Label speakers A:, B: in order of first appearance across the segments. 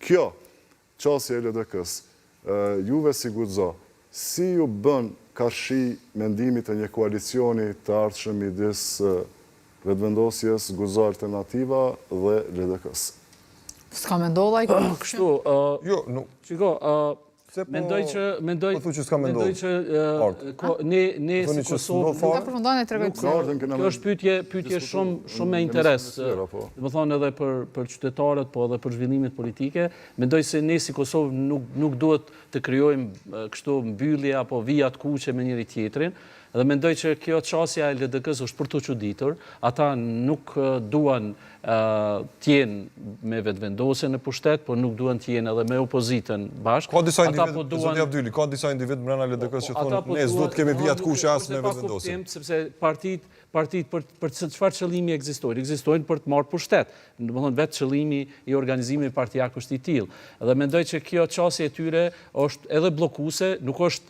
A: kjo qasje e LDK-s, juve si guxo, si ju bën karshi mendimit e një koalicioni të ardhshëm midis vetëvendosjes, guxo alternativa dhe LDK-s?
B: S'ka mendova i këtë?
C: Kështu,
D: Jo, nuk.
C: Qiko, mendoj që ne si Kosovë, kjo është pyetje shumë me interes, dhe më thonë edhe për qytetarët, po edhe për zhvillimit politike, mendoj se ne si Kosovë nuk duhet të krijojmë kështu mbyllje apo vijat kuqe me njëri tjetrin, dhe mendoj që kjo qasja e LDK-s është për të çuditur, ata nuk duan t'jenë me vetëvendosje në pushtet, por nuk duan t'jenë edhe me opozitën bashkë.
D: Ka disa individ, Zoti Abdyli, ka disa individ brenda LDK-s që thonë ne s'do të kemi vijat kuqe as me vetëvendosje.
C: Sepse partitë për çfarë qëllimi ekzistojnë për të marrë pushtet. Domethënë vetë qëllimi i organizimit partijak është i tillë. Dhe mendoj që kjo qasje e tyre është edhe bllokuese, nuk është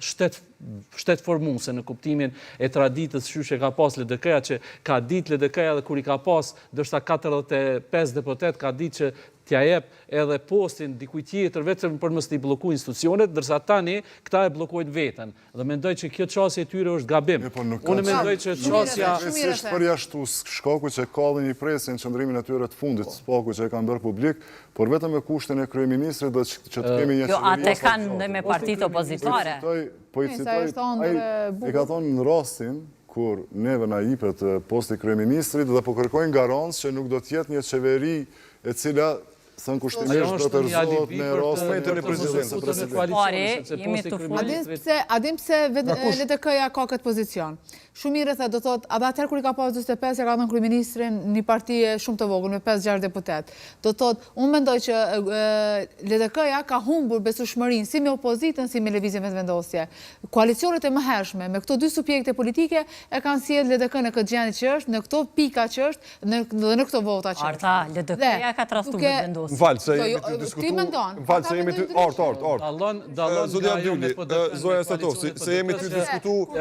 C: shtet formuese në kuptimin e traditës që ka pas LDK-ja, që ka ditë LDK-ja dhe kur i ka pas ndoshta 45 deputet, ka ditë që t'ja jep edhe postin dikujt tjetër vetëm për mos t'i bllokuar institucionet, ndërsa tani këta e bllokojnë veten. Dhe mendoj që kjo çësje e tyre është gabim. Unë mendoj që çësja
A: është përjashtu shkaku që ka dhe një presje në qëndrimin e tyre të fundit, spaku që e kanë bërë publik, por vetëm me kushtin e kryeministrit dhe që të kemi një
E: qeveri. Jo, atë kanë dhe me partitë opozitare.
A: Po i citoj, e ka thonë në rastin kur neve na jepet posti kryeministrit dhe po kërkojnë garancë që nuk do të jetë një qeveri e cila thënë kushtimisht do të rëzohet me rastin e
B: prezidentës. Adim pse LDK-ja ka këtë pozicion. Shumë i rëthe do thot, edhe atëherë kur i ka pas 25, ja ka dhënë kryeministrin një parti shumë të vogël me 5-6 deputet. Do thot, unë mendoj që LDK-ja ka humbur besueshmërinë si me opozitën, si me lëvizjen vetëvendosje. Koalicionet e mëhershme me këto dy subjekte politike e kanë sjellë LDK në këtë gjendje që është, në këto pika që është, dhe në këto vota që është.
E: Arta, LDK-ja ka trastuar vetëvendosje.
D: M'fal, se jemi të diskutuar. M'fal, se jemi të Zoti Abdyli, zoja Statov, se jemi të diskutuar.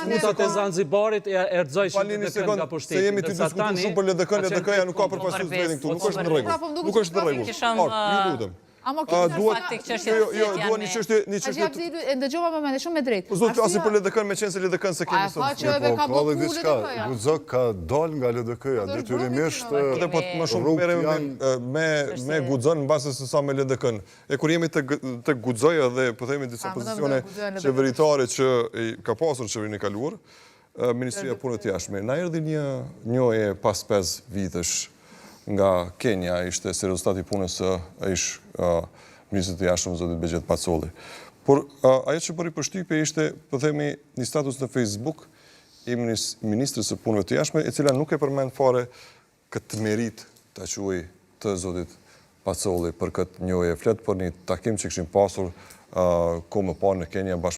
C: Smutat e Zanzibarit e erxojshin LDK nga pushteti.
D: Se jemi të diskutuar shumë për LDK-n, LDK-ja nuk ka përfaqësues vetëm këtu, nuk është në rregull. Nuk është në rregull. Ju lutem.
E: Duhet
D: një çështje.
B: Ndëgjova më shumë me drejtë.
D: Po zot flasim për LDK-n me qenë se LDK-n se kemi sot.
A: Ka dhe diçka, guxo ka dal nga LDK-ja, detyrimisht
D: po më shumë merrem me guxon mbase se sa me LDK-n. E kur jemi tek guxoja dhe po themi disa pozicione qeveritare që ka pasur qeverinë e kaluar, Ministria e Punëve të Jashtme, na erdhi një njohje pas 5 vitesh nga Kenya, ishte si rezultati punës ish Ministrit të Jashtëm Zotit Bexhet Pacolli. Por ajo që bëri përshtypje ishte, po themi, një status në Facebook i Ministrës së Punëve të Jashtme, e cila nuk e përmend fare këtë merit ta quaj të Zotit Pacolli për këtë njohje. Flet për një takim që kishin pasur kohë më parë në Kenya bashkë